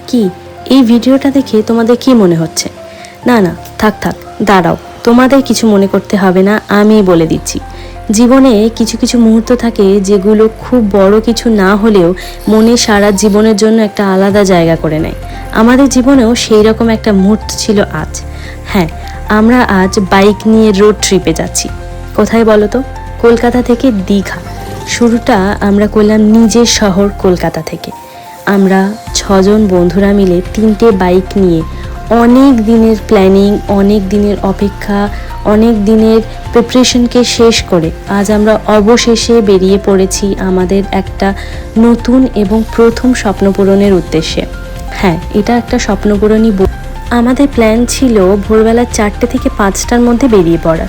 কি এই ভিডিওটা দেখে তোমাদের কি মনে হচ্ছে? না না, থাক থাক, দাঁড়াও, তোমাদের কিছু মনে করতে হবে না, আমি বলে দিচ্ছি। জীবনে কিছু কিছু মুহূর্ত থাকে যেগুলো খুব বড় কিছু না হলেও মনে সারা জীবনের জন্য একটা আলাদা জায়গা করে নেয়। আমাদের জীবনেও সেই রকম একটা মুহূর্ত ছিল আজ। হ্যাঁ, আমরা আজ বাইক নিয়ে রোড ট্রিপে যাচ্ছি। কোথায় বলো তো? কলকাতা থেকে দীঘা। শুরুটা আমরা করলাম নিজের শহর কলকাতা থেকে। আমরা 6জন বন্ধুরা মিলে 3টে বাইক নিয়ে অনেক দিনের প্ল্যানিং, অনেক দিনের অপেক্ষা, অনেক দিনের প্রিপারেশনকে শেষ করে আজ আমরা অবশেষে বেরিয়ে পড়েছি আমাদের একটা নতুন এবং প্রথম স্বপ্ন পূরণের উদ্দেশ্যে। হ্যাঁ, এটা একটা স্বপ্ন পূরণই। আমাদের প্ল্যান ছিল ভোরবেলা 4টে থেকে 5টার মধ্যে বেরিয়ে পড়া,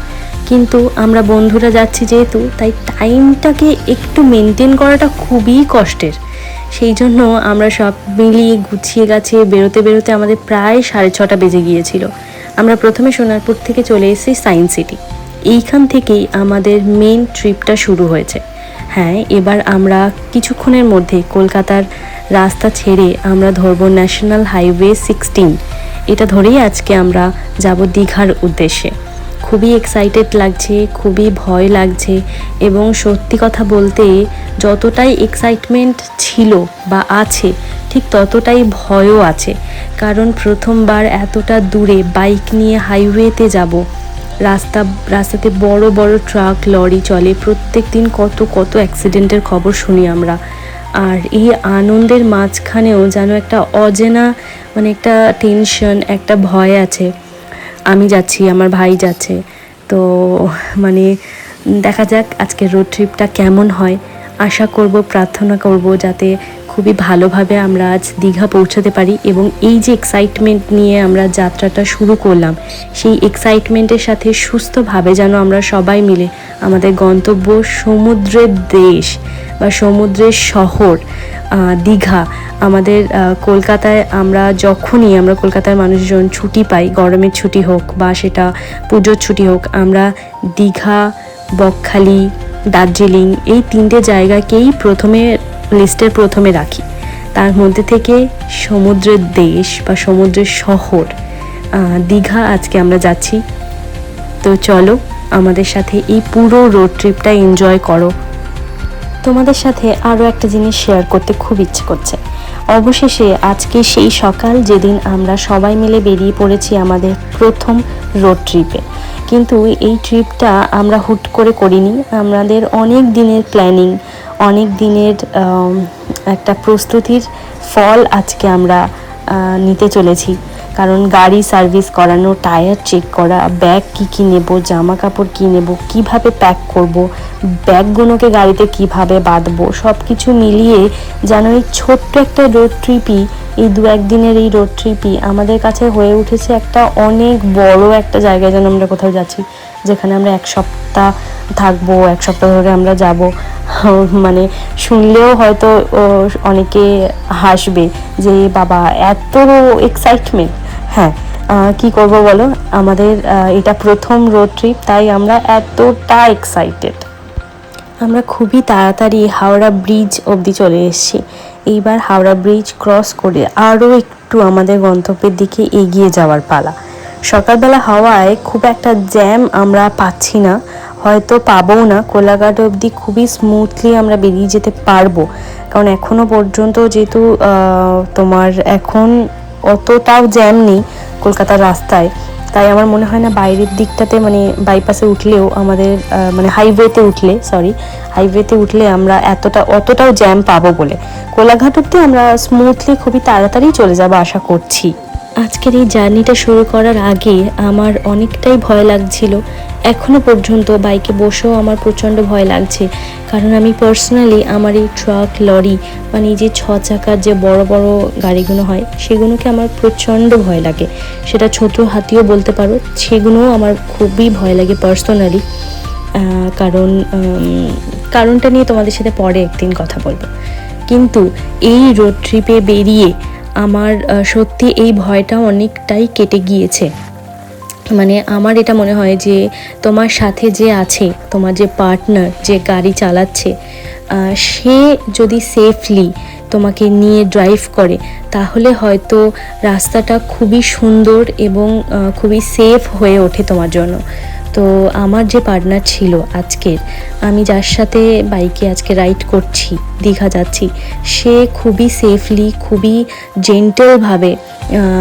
কিন্তু আমরা বন্ধুরা যাচ্ছি যেহেতু, তাই টাইমটাকে একটু মেনটেন করাটা খুবই কষ্টের। সেই জন্য আমরা সব মিলিয়ে গুছিয়ে গাছিয়ে বেরোতে বেরোতে আমাদের প্রায় 6:30 বেজে গিয়েছিল। আমরা প্রথমে সোনারপুর থেকে চলে এসেছি সায়েন্স সিটি। এইখান থেকেই আমাদের মেন ট্রিপটা শুরু হয়েছে। হ্যাঁ, এবার আমরা কিছুক্ষণের মধ্যে কলকাতার রাস্তা ছেড়ে আমরা ধরব ন্যাশনাল হাইওয়ে 16। এটা ধরেই আজকে আমরা যাব দীঘার উদ্দেশ্যে। খুবই এক্সাইটেড লাগছে, খুবই ভয় লাগছে, এবং সত্যি কথা বলতে যতটাই এক্সাইটমেন্ট ছিল বা আছে, ঠিক ততটাই ভয়ও আছে। কারণ প্রথমবার এতটা দূরে বাইক নিয়ে হাইওয়েতে যাব। রাস্তাতে বড় বড় ট্রাক লরি চলে, প্রত্যেক দিন কত কত অ্যাক্সিডেন্টের খবর শুনি আমরা। আর এই আনন্দের মাঝখানেও যেন একটা অজানা একটা টেনশন, একটা ভয় আছে। আমি যাচ্ছি, আমার ভাই যাচ্ছে, তো দেখা যাক আজকের রোড ট্রিপটা কেমন হয়। আশা করব, প্রার্থনা করব যাতে খুবই ভালোভাবে আমরা আজ দীঘা পৌঁছাতে পারি, এবং এই যে এক্সাইটমেন্ট নিয়ে আমরা যাত্রাটা শুরু করলাম, সেই এক্সাইটমেন্টের সাথে সুস্থভাবে যেন আমরা সবাই মিলে আমাদের গন্তব্য সমুদ্রের দেশ বা সমুদ্রের শহর দীঘা, আমাদের কলকাতায় আমরা কলকাতার মানুষজন ছুটি পাই, গরমের ছুটি হোক বা সেটা পুজোর ছুটি হোক, আমরা দীঘা, বকখালি, দার্জিলিং এই 3টে জায়গাকেই লিস্টের প্রথমে রাখি। তার মধ্যে থেকে সমুদ্রের দেশ বা সমুদ্রের শহর দীঘা আজকে আমরা যাচ্ছি। তো চলো আমাদের সাথে এই পুরো রোড ট্রিপটা এনজয় করো। তোমাদের সাথে আরও একটা জিনিস শেয়ার করতে খুব ইচ্ছে করছে। অবশেষে আজকে সেই সকাল যেদিন আমরা সবাই মিলে বেরিয়ে পড়েছি আমাদের প্রথম রোড ট্রিপে। কিন্তু এই ট্রিপটা আমরা হুট করে করিনি। আমাদের অনেক দিনের প্ল্যানিং, অনেক দিনের একটা প্রস্তুতির ফল আজকে আমরা নিতে চলেছি। কারণ গাড়ি সার্ভিস করানো, টায়ার চেক করা, ব্যাগ কী নেব, জামা কাপড় কী নেব, কীভাবে প্যাক করব, ব্যাগগুলোকে গাড়িতে কিভাবে বাঁধবো, সব কিছু মিলিয়ে যেন এই ছোট্ট একটা রোড ট্রিপই, এই 2-1 দিনের এই রোড ট্রিপই আমাদের কাছে হয়ে উঠেছে একটা অনেক বড় একটা জায়গায়। যেন আমরা কোথাও যাচ্ছি যেখানে আমরা 1 সপ্তাহ থাকবো, 1 সপ্তাহ ধরে আমরা যাব। শুনলেও হয়তো অনেকে হাসবে যে বাবা এত এক্সাইটমেন্ট। হ্যাঁ, কি করব বলো, আমাদের এটা প্রথম রোড ট্রিপ, তাই আমরা এতটা এক্সাইটেড। আমরা খুবই তাড়াতাড়ি হাওড়া ব্রিজ অবধি চলে এসেছি। এইবার হাওড়া ব্রিজ ক্রস করে আরও একটু আমাদের গন্তব্যের দিকে এগিয়ে যাওয়ার পালা। সকালবেলা হওয়ায় খুব একটা জ্যাম আমরা পাচ্ছি না, হয়তো পাবও না। কোলাঘাট অবধি খুবই স্মুথলি আমরা বেরিয়ে যেতে পারবো, কারণ এখনও পর্যন্ত যেহেতু তোমার এখন অতটাও জ্যাম নেই কলকাতার রাস্তায়। তাই আমার মনে হয় না বাইরের দিকটাতে বাইপাসে উঠলেও আমাদের হাইওয়েতে উঠলে আমরা অতটাও জ্যাম পাবো বলে। কোলাঘাট অবধি আমরা স্মুথলি খুবই তাড়াতাড়ি চলে যাবো আশা করছি। আজকের এই জার্নিটা শুরু করার আগে আমার অনেকটাই ভয় লাগছিল। এখনও পর্যন্ত বাইকে বসেও আমার প্রচণ্ড ভয় লাগছে, কারণ আমি পার্সোনালি আমার এই ট্রাক, লরি এই যে 6 চাকার যে বড় বড় গাড়িগুলো হয়, সেগুলোকে আমার প্রচণ্ড ভয় লাগে। সেটা ছোট হাতিও বলতে পারো, সেগুলোও আমার খুবই ভয় লাগে পার্সোনালি। কারণটা নিয়ে তোমাদের সাথে পরে একদিন কথা বলবো। কিন্তু এই রোড ট্রিপে বেরিয়ে আমার সত্যি এই ভয়টা অনেকটাই কেটে গিয়েছে। আমার এটা মনে হয় যে তোমার সাথে যে আছে, তোমার যে পার্টনার, যে গাড়ি চালাচ্ছে, সে যদি সেফলি তোমাকে নিয়ে ড্রাইভ করে, তাহলে হয়তো রাস্তাটা খুবই সুন্দর এবং খুবই সেফ হয়ে ওঠে তোমার জন্য। তো আমার যে পার্টনার ছিল আজকের, আমি যার সাথে বাইকে আজকে রাইড করছি, দীঘা যাচ্ছি, সে খুবই সেফলি, খুবই জেন্টেলভাবে,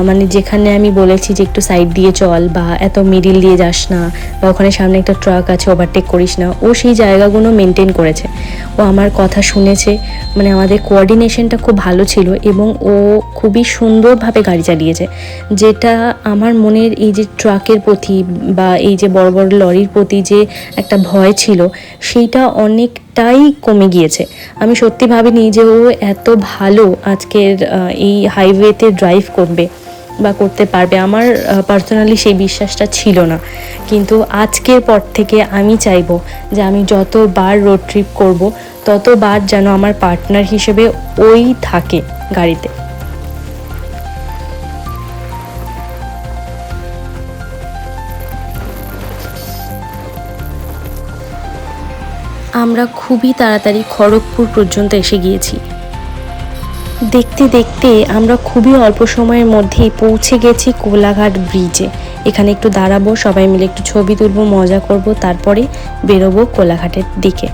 মানে যেখানে আমি বলেছি যে একটু সাইড দিয়ে চল বা এত মিডিল দিয়ে যাস না বা ওখানে সামনে একটা ট্রাক আছে ওভারটেক করিস না, ও সেই জায়গাগুলো মেনটেন করেছে। ও আমার কথা শুনেছে, মানে আমাদের কোঅর্ডিনেশনটা খুব ভালো ছিল এবং ও খুবই সুন্দরভাবে গাড়ি চালিয়েছে, যেটা আমার মনের এই যে ট্রাকের প্রতি বা এই যে বড় বড় লরির প্রতি যে একটা ভয় ছিল, সেইটা অনেকটাই কমে গিয়েছে। আমি সত্যি ভাবিনি যে ও এত ভালো আজকের এই হাইওয়েতে ড্রাইভ করবে বা করতে পারবে। আমার পার্সোনালি সেই বিশ্বাসটা ছিল না, কিন্তু আজকের পর থেকে আমি চাইবো যে আমি যতবার রোড ট্রিপ করব ততবার যেন আমার পার্টনার হিসেবে ওই থাকে গাড়িতে। আমরা খুবই তাড়াতাড়ি খড়গপুর পর্যন্ত এসে গিয়েছি। দেখতে দেখতে আমরা খুবই অল্প সময়ের মধ্যেই পৌঁছে গেছি কোলাঘাট ব্রিজে। এখানে একটু দাঁড়াবো, সবাই মিলে একটু ছবি তুলবো, মজা করব, তারপরে বেরোবো কোলাঘাটের দিকে।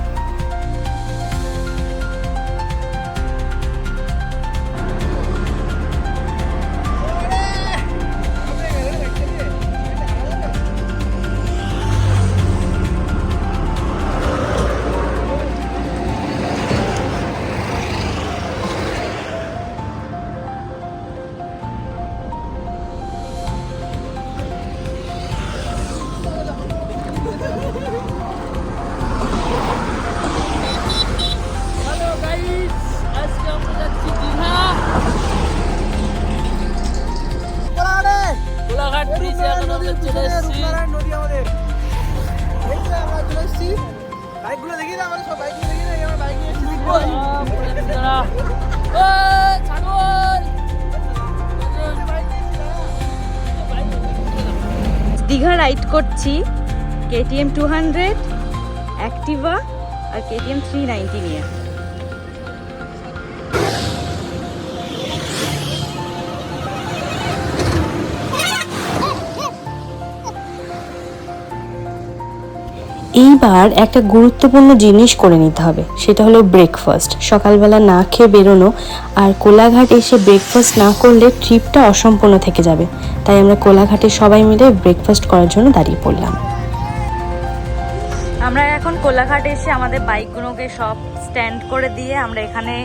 দীঘা রাইড করছি KTM 200, অ্যাক্টিভা আর KTM 390 নিয়ে। এইবার একটা গুরুত্বপূর্ণ জিনিস করে নিতে হবে, সেটা হলো ব্রেকফাস্ট। সকালবেলা না খেয়ে বেরোনো, আর কোলাঘাট এসে ব্রেকফাস্ট না করলে ট্রিপটা অসম্পূর্ণ থেকে যাবে। তাই আমরা কোলাঘাটে সবাই মিলে ব্রেকফাস্ট করার জন্য দাঁড়িয়ে পড়লাম। আমরা এখন কোলাঘাট এসে আমাদের বাইকগুলোকে সব স্ট্যান্ড করে দিয়ে আমরা এখানে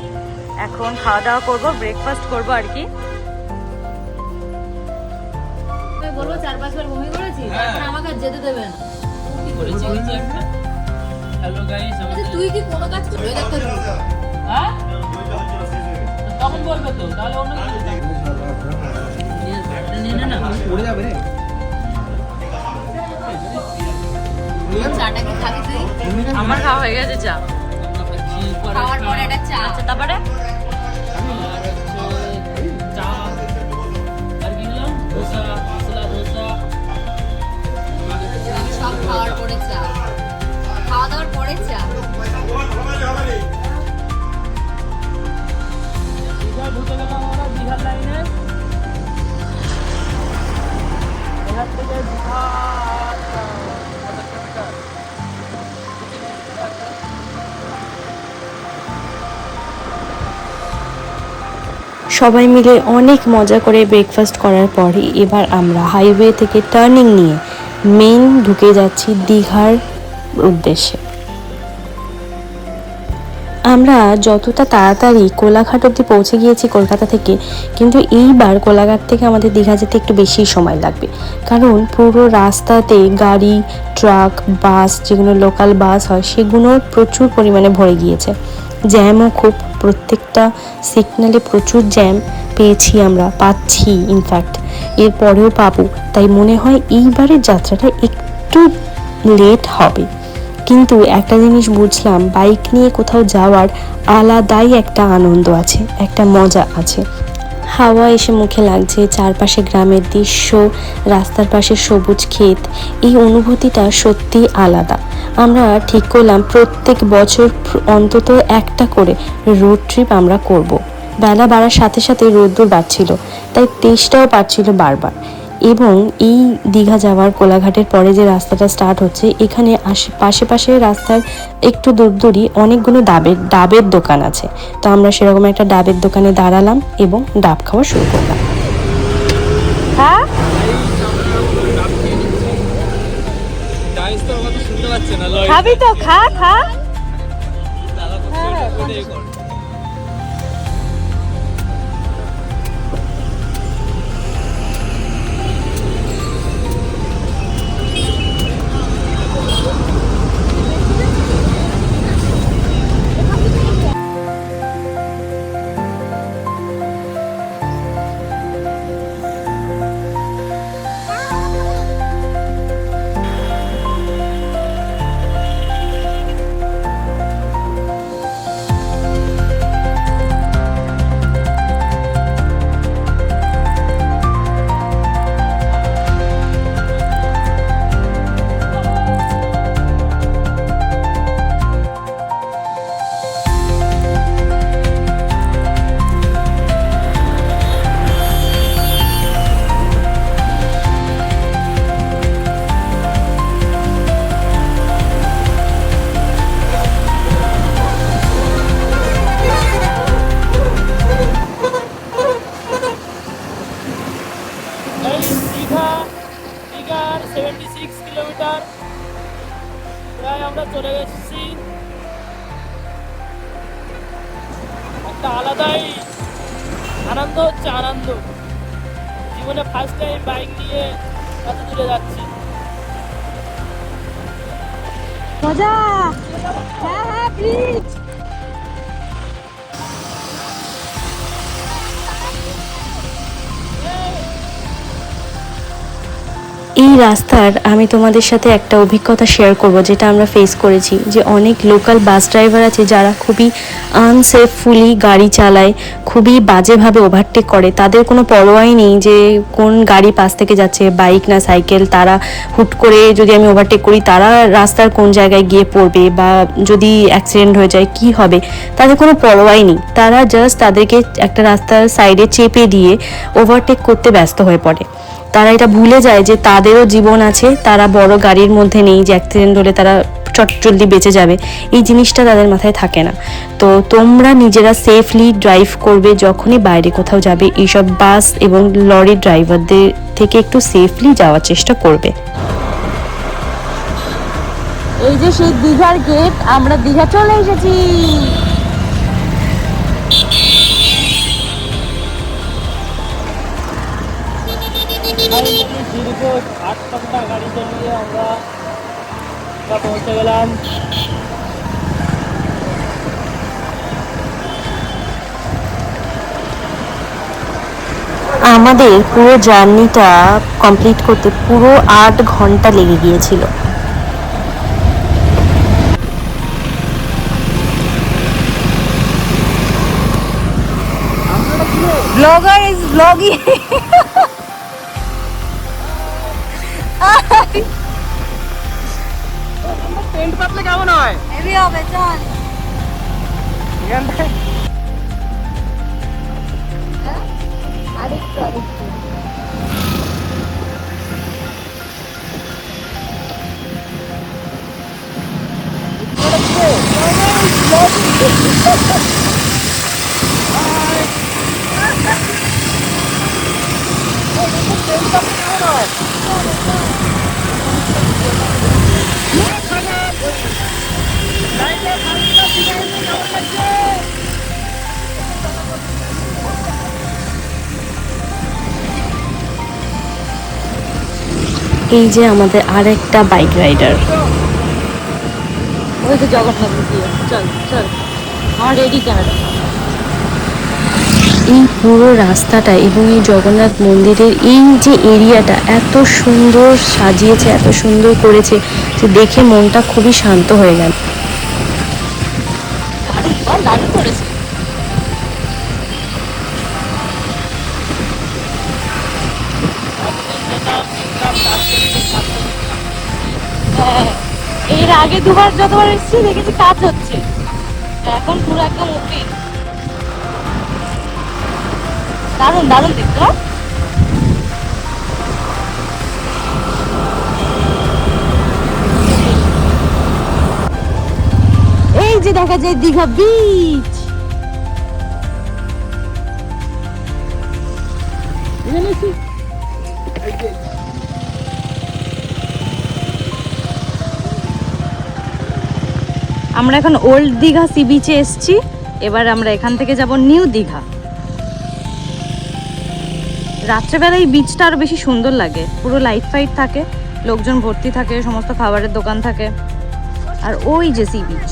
এখন খাওয়া দাওয়া করবো, ব্রেকফাস্ট করবো আর কি। বলবো 4-5 বার বমি করেছি, আমাকে আর যেতে দেবে না। হ্যালো গাইস, তুই কি কোনো কাজ করে দেখতে পারবি? হ্যাঁ তখন বলবে তো, তাহলে অন্য কিছু না পড়ে যাবে রে। চাটা কি খাবি তুই? আমার খাওয়া হয়ে গেছে চা। খাওয়ার পরে একটা চা। আচ্ছা, তারপরে চা আর কি দিলাম, ধোসা, মশলা ধোসা। সব খাওয়ার পরে চা, খাওয়া দাওয়ার পরে চা। দীঘা ঢুকে গেলাম আমরা, দীঘার লাইনে। এখান থেকে দীঘা সবাই মিলে অনেক মজা করে ব্রেকফাস্ট করার পরে এবার আমরা হাইওয়ে থেকে টার্নিং নিয়ে মেইন ঢুকে যাচ্ছি দীঘার উদ্দেশ্যে। আমরা যতটা তাড়াতাড়ি কোলাঘাট অবধি পৌঁছে গিয়েছি কলকাতা থেকে, কিন্তু এইবার কোলাঘাট থেকে আমাদের দীঘা যেতে একটু বেশি সময় লাগবে, কারণ পুরো রাস্তাতে গাড়ি, ট্রাক, বাস, যেগুলো লোকাল বাস হয় সেগুলো প্রচুর পরিমাণে ভরে গিয়েছে। জ্যামও খুব, প্রত্যেকটা সিগন্যালে প্রচুর জ্যাম পেয়েছি, আমরা পাচ্ছি, ইনফ্যাক্ট এরপরেও পাবো। তাই মনে হয় এইবারের যাত্রাটা একটু লেট হবে, কিন্তু একটা জিনিস বুঝলাম, বাইক নিয়ে কোথাও যাওয়ার আলাদাই একটা আনন্দ আছে, একটা মজা আছে। হাওয়া এসে মুখে লাগছে, চারপাশে গ্রামের দৃশ্য, রাস্তার পাশে সবুজ ক্ষেত, এই অনুভূতিটা সত্যি আলাদা। আমরা ঠিক করলাম প্রত্যেক বছর অন্তত একটা করে রোড ট্রিপ আমরা করব। বেলা বাড়ার সাথে সাথে রোদ্দুর বাড়ছিল, তাই তেষ্টাও পাচ্ছিল বারবার। এবং এই দীঘা যাওয়ার কোলাঘাটের পরে যে রাস্তাটা স্টার্ট হচ্ছে, এখানে পাশে রাস্তার একটু দূরই অনেকগুলো ডাবের দোকান আছে। তো আমরা সেরকম একটা ডাবের দোকানে দাঁড়ালাম এবং ডাব খাওয়া শুরু করলাম। হ্যাঁ খাবি তো, খা খা। দীঘার 76 কিলোমিটার প্রায় আমরা চলে এসেছি। একটা আলাদাই আনন্দ হচ্ছে, আনন্দ। জীবনে ফার্স্ট টাইম বাইক নিয়ে এত দূরে যাচ্ছি। মজা। হ্যাঁ হ্যাঁ প্লিজ। এই রাস্তার আমি তোমাদের সাথে একটা অভিজ্ঞতা শেয়ার করব, যেটা আমরা ফেস করেছি। যে অনেক লোকাল বাস ড্রাইভার আছে যারা খুবই আনসেফফুলি গাড়ি চালায়, খুবই বাজেভাবে ওভারটেক করে। তাদের কোনো পরোয়াই নেই যে কোন গাড়ি পাশ থেকে যাচ্ছে, বাইক না সাইকেল। তারা হুট করে যদি আমি ওভারটেক করি, তারা রাস্তার কোন জায়গায় গিয়ে পড়বে বা যদি অ্যাক্সিডেন্ট হয়ে যায় কি হবে, তাদের কোনো পরোয়াই নেই। তারা জাস্ট তাদেরকে একটা রাস্তার সাইডে চেপে দিয়ে ওভারটেক করতে ব্যস্ত হয়ে পড়ে। তারা এটা ভুলে যায় যে তাদেরও জীবন আছে, তারা বড় গাড়ির মধ্যে নেই যে অ্যাক্সিডেন্ট হলে তারা চটজলদি বেঁচে যাবে। এই জিনিসটা তাদের মাথায় থাকে না। তো তোমরা নিজেরা সেফলি ড্রাইভ করবে যখনই বাইরে কোথাও যাবে। এইসব বাস এবং লরির ড্রাইভারদের থেকে একটু সেফলি যাওয়ার চেষ্টা করবে। এই যে সেই দীঘার গেট, আমরা দীঘা চলে এসেছি। দীর্ঘ 8 ঘন্টা গাড়ি চালিয়ে আমরা পৌঁছে গেলাম। আমাদের পুরো জার্নিটা কমপ্লিট করতে পুরো 8 ঘন্টা লেগে গিয়েছিল। Blogger is blogging. টেন্ট পাতলে কেমন হয়? হেভি হবে, চল। আরেকটু আরেকটু। এই যে আমাদের আরেকটা বাইক রাইডার। ওই তো জগন্নাথ দিয়ে, চল চল। আমার রেডি ক্যামেরা। এই পুরো রাস্তাটা এবং এই জগন্নাথ মন্দিরের এই যে এরিয়াটা এত সুন্দর সাজিয়েছে, এত সুন্দর করেছে যে দেখে মনটা খুবই শান্ত হয়ে গেল। দারুণ করেছে। এর আগে দুবার যতবার এসেছি দেখেছি কাজ হচ্ছে, এখন পুরো একদম ওপেন। দারুণ দারুণ দেখতে। এই যে দেখা যায় দীঘা বিচ। আমরা এখন ওল্ড দীঘা সি বিচে এসেছি, এবার আমরা এখান থেকে যাব নিউ দীঘা। রাত্রেবেলা এই বিচটা আরো বেশি সুন্দর লাগে, পুরো লাইট ফাইট থাকে, লোকজন ভর্তি থাকে, সমস্ত খাবারের দোকান থাকে, আর ওই যে সি বিচ।